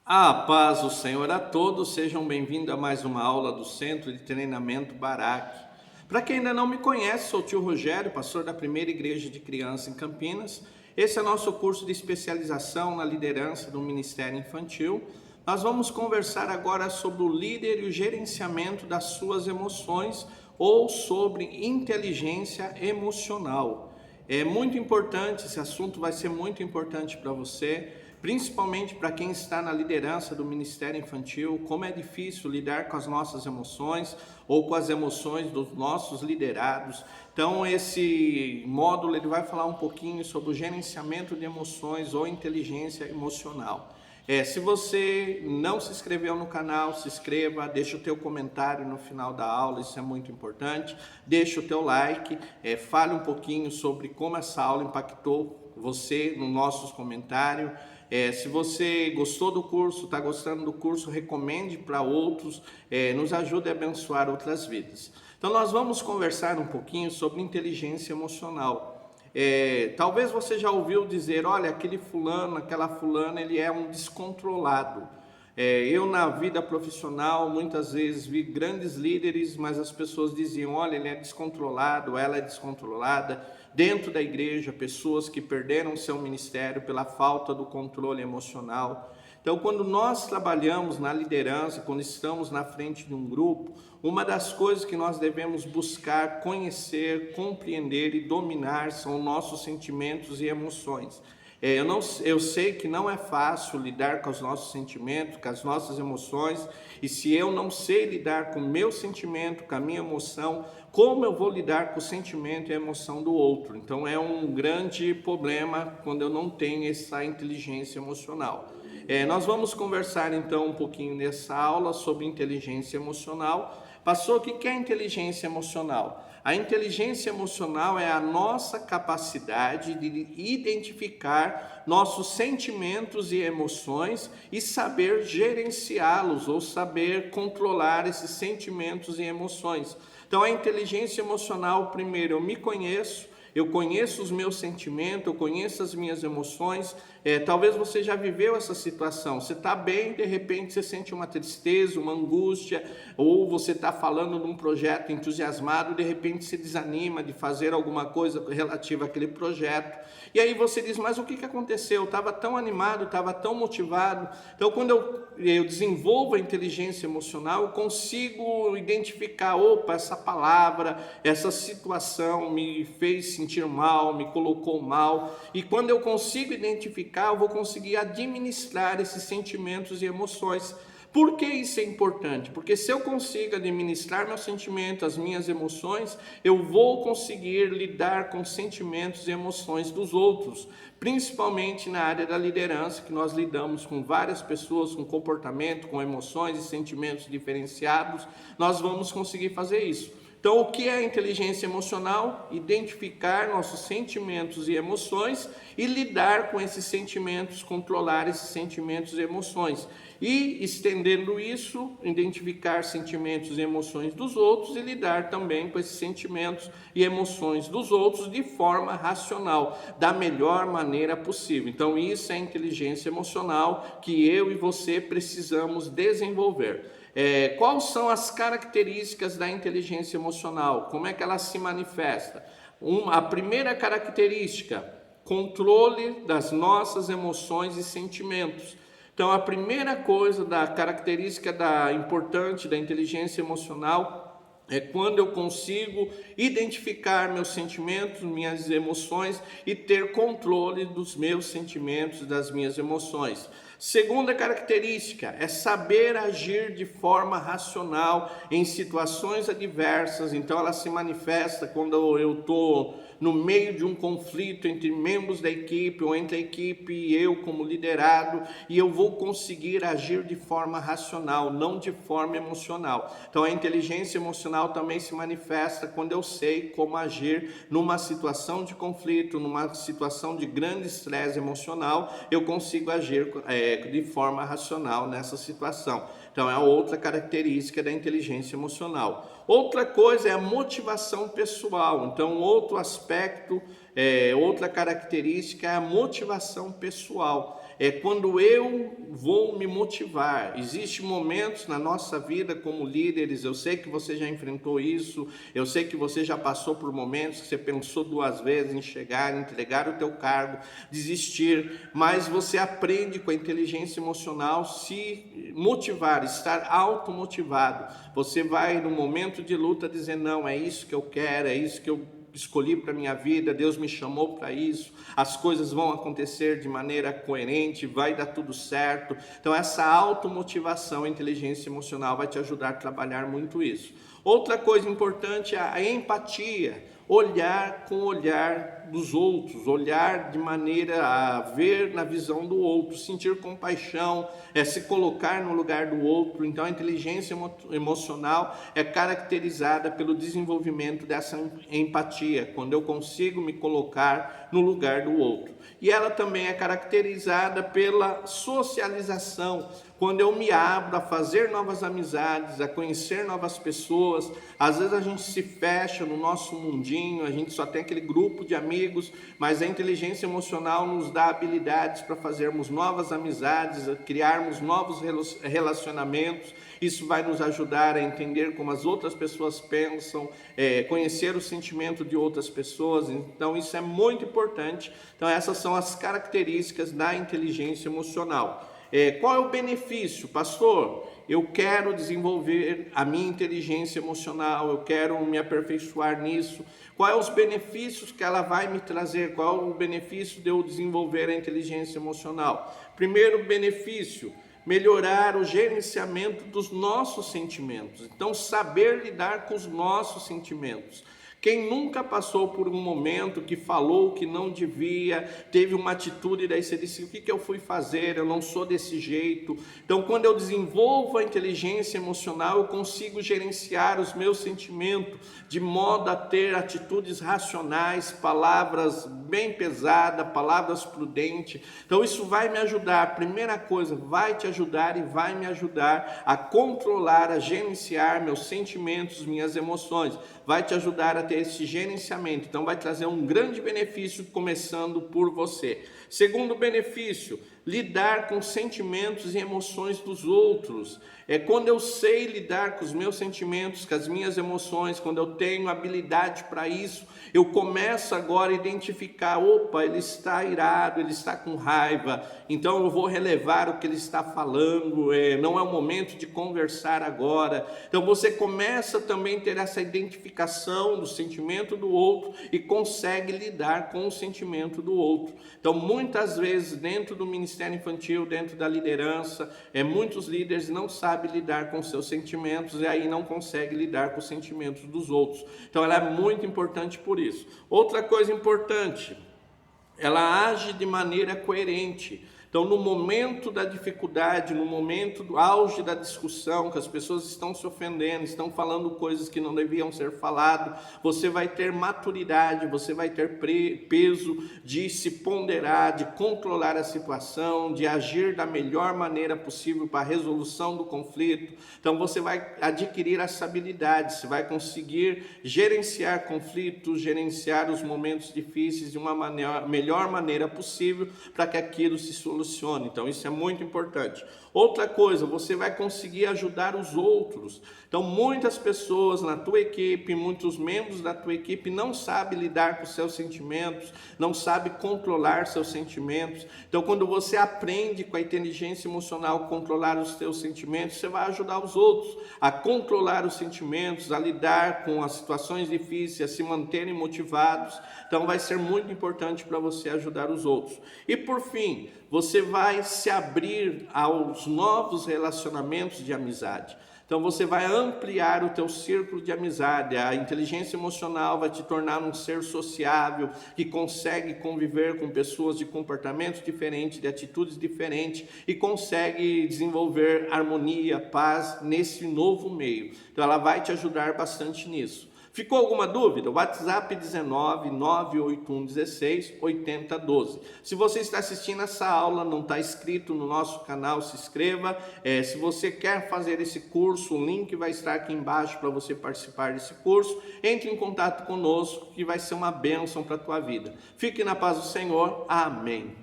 A paz do Senhor a todos, sejam bem-vindos a mais uma aula do Centro de Treinamento Baraque. Para quem ainda não me conhece, sou o tio Rogério, pastor da Primeira Igreja de Criança em Campinas. Esse é nosso curso de especialização na liderança do Ministério Infantil. Nós vamos conversar agora sobre o líder e o gerenciamento das suas emoções ou sobre inteligência emocional. É muito importante, esse assunto vai ser muito importante para você, principalmente para quem está na liderança do Ministério Infantil, como é difícil lidar com as nossas emoções ou com as emoções dos nossos liderados. Então, esse módulo ele vai falar um pouquinho sobre o gerenciamento de emoções ou inteligência emocional. Se você não se inscreveu no canal, se inscreva, deixa o teu comentário no final da aula, isso é muito importante. Deixa o teu like, fale um pouquinho sobre como essa aula impactou você nos nossos comentários. Se você gostou do curso, está gostando do curso, recomende para outros, nos ajude a abençoar outras vidas. Então nós vamos conversar um pouquinho sobre inteligência emocional. Talvez você já ouviu dizer, olha, aquele fulano, aquela fulana, ele é um descontrolado. Eu na vida profissional muitas vezes vi grandes líderes, mas as pessoas diziam, olha, ele é descontrolado, ela é descontrolada. Dentro da igreja, pessoas que perderam seu ministério pela falta do controle emocional. Então, quando nós trabalhamos na liderança, quando estamos na frente de um grupo, uma das coisas que nós devemos buscar, conhecer, compreender e dominar são nossos sentimentos e emoções. Eu sei que não é fácil lidar com os nossos sentimentos, com as nossas emoções, e se eu não sei lidar com o meu sentimento, com a minha emoção, como eu vou lidar com o sentimento e a emoção do outro? Então é um grande problema quando eu não tenho essa inteligência emocional. Nós vamos conversar então um pouquinho nessa aula sobre inteligência emocional. Pastor, o que é inteligência emocional? A inteligência emocional é a nossa capacidade de identificar nossos sentimentos e emoções e saber gerenciá-los ou saber controlar esses sentimentos e emoções. Então, a inteligência emocional, primeiro, eu me conheço, eu conheço os meus sentimentos, eu conheço as minhas emoções. Talvez você já viveu essa situação, você está bem, de repente você sente uma tristeza, uma angústia, ou você está falando num projeto entusiasmado, de repente se desanima de fazer alguma coisa relativa àquele projeto, e aí você diz, mas o que aconteceu? Eu estava tão animado, estava tão motivado. Então quando eu desenvolvo a inteligência emocional, eu consigo identificar, opa, essa palavra, essa situação me fez sentir mal, me colocou mal, e quando eu consigo identificar, eu vou conseguir administrar esses sentimentos e emoções. Por que isso é importante? Porque se eu consigo administrar meus sentimentos, as minhas emoções, eu vou conseguir lidar com sentimentos e emoções dos outros, principalmente na área da liderança, que nós lidamos com várias pessoas com comportamento, com emoções e sentimentos diferenciados, nós vamos conseguir fazer isso. Então, o que é a inteligência emocional? Identificar nossos sentimentos e emoções e lidar com esses sentimentos, controlar esses sentimentos e emoções. E, estendendo isso, identificar sentimentos e emoções dos outros e lidar também com esses sentimentos e emoções dos outros de forma racional, da melhor maneira possível. Então, isso é a inteligência emocional que eu e você precisamos desenvolver. Quais são as características da inteligência emocional? Como é que ela se manifesta? A primeira característica, controle das nossas emoções e sentimentos. Então, a primeira coisa da característica importante da inteligência emocional é quando eu consigo identificar meus sentimentos, minhas emoções e ter controle dos meus sentimentos, das minhas emoções. Segunda característica é saber agir de forma racional em situações adversas. Então ela se manifesta quando eu estou no meio de um conflito entre membros da equipe ou entre a equipe e eu como liderado, e eu vou conseguir agir de forma racional, não de forma emocional. Então a inteligência emocional também se manifesta quando eu sei como agir numa situação de conflito, numa situação de grande estresse emocional, eu consigo agir de forma racional nessa situação. Então é outra característica da inteligência emocional. Outra coisa é a motivação pessoal. Então outro aspecto, outra característica é a motivação pessoal. é quando eu vou me motivar. Existem momentos na nossa vida como líderes, eu sei que você já enfrentou isso, eu sei que você já passou por momentos que você pensou 2 vezes em chegar, entregar o teu cargo, desistir, mas você aprende com a inteligência emocional se motivar, estar automotivado. Você vai no momento de luta dizer, não, é isso que eu quero, é isso que eu escolhi para minha vida, Deus me chamou para isso, as coisas vão acontecer de maneira coerente, vai dar tudo certo. Então essa automotivação, a inteligência emocional vai te ajudar a trabalhar muito isso. Outra coisa importante é a empatia, olhar com o olhar dos outros, olhar de maneira a ver na visão do outro, sentir compaixão, se colocar no lugar do outro. Então a inteligência emocional é caracterizada pelo desenvolvimento dessa empatia, quando eu consigo me colocar no lugar do outro. E ela também é caracterizada pela socialização, quando eu me abro a fazer novas amizades, a conhecer novas pessoas. Às vezes a gente se fecha no nosso mundinho, a gente só tem aquele grupo de amigos, mas a inteligência emocional nos dá habilidades para fazermos novas amizades, criarmos novos relacionamentos. Isso vai nos ajudar a entender como as outras pessoas pensam, conhecer o sentimento de outras pessoas. Então isso é muito importante. Então essas são as características da inteligência emocional. Qual é o benefício, pastor? Eu quero desenvolver a minha inteligência emocional, eu quero me aperfeiçoar nisso. Quais os benefícios que ela vai me trazer? Qual é o benefício de eu desenvolver a inteligência emocional? Primeiro benefício, melhorar o gerenciamento dos nossos sentimentos. Então, saber lidar com os nossos sentimentos. Quem nunca passou por um momento que falou que não devia, teve uma atitude, daí você disse, o que eu fui fazer? Eu não sou desse jeito. Então, quando eu desenvolvo a inteligência emocional, eu consigo gerenciar os meus sentimentos, de modo a ter atitudes racionais, palavras bem pesadas, palavras prudentes. Então, isso vai me ajudar, primeira coisa, vai te ajudar e vai me ajudar a controlar, a gerenciar meus sentimentos, minhas emoções. Vai te ajudar a ter esse gerenciamento, então vai trazer um grande benefício começando por você. Segundo benefício, lidar com sentimentos e emoções dos outros. Quando eu sei lidar com os meus sentimentos, com as minhas emoções, quando eu tenho habilidade para isso, eu começo agora a identificar, opa, ele está irado, ele está com raiva, então eu vou relevar o que ele está falando, não é o momento de conversar agora. Então você começa também a ter essa identificação do sentimento do outro e consegue lidar com o sentimento do outro. Então muitas vezes dentro do Ministério Infantil, dentro da liderança, muitos líderes não sabem lidar com seus sentimentos e aí não conseguem lidar com os sentimentos dos outros. Então ela é muito importante por isso. Outra coisa importante, ela age de maneira coerente. Então, no momento da dificuldade, no momento do auge da discussão, que as pessoas estão se ofendendo, estão falando coisas que não deviam ser faladas, você vai ter maturidade, você vai ter peso de se ponderar, de controlar a situação, de agir da melhor maneira possível para a resolução do conflito. Então, você vai adquirir essa habilidade, você vai conseguir gerenciar conflitos, gerenciar os momentos difíceis de uma melhor maneira possível para que aquilo se solucione. Então isso é muito importante. Outra coisa, você vai conseguir ajudar os outros. Então muitas pessoas na tua equipe, muitos membros da tua equipe não sabem lidar com seus sentimentos, não sabem controlar seus sentimentos. Então quando você aprende com a inteligência emocional controlar os teus sentimentos, você vai ajudar os outros a controlar os sentimentos, a lidar com as situações difíceis, a se manterem motivados. Então vai ser muito importante para você ajudar os outros. E por fim, você vai se abrir aos novos relacionamentos de amizade. Então você vai ampliar o teu círculo de amizade. A inteligência emocional vai te tornar um ser sociável, que consegue conviver com pessoas de comportamentos diferentes, de atitudes diferentes e consegue desenvolver harmonia, paz nesse novo meio. Então ela vai te ajudar bastante nisso. Ficou alguma dúvida? WhatsApp 19 981 16 80 12. Se você está assistindo essa aula, não está inscrito no nosso canal, se inscreva. Se você quer fazer esse curso, o link vai estar aqui embaixo para você participar desse curso. Entre em contato conosco que vai ser uma bênção para a tua vida. Fique na paz do Senhor. Amém.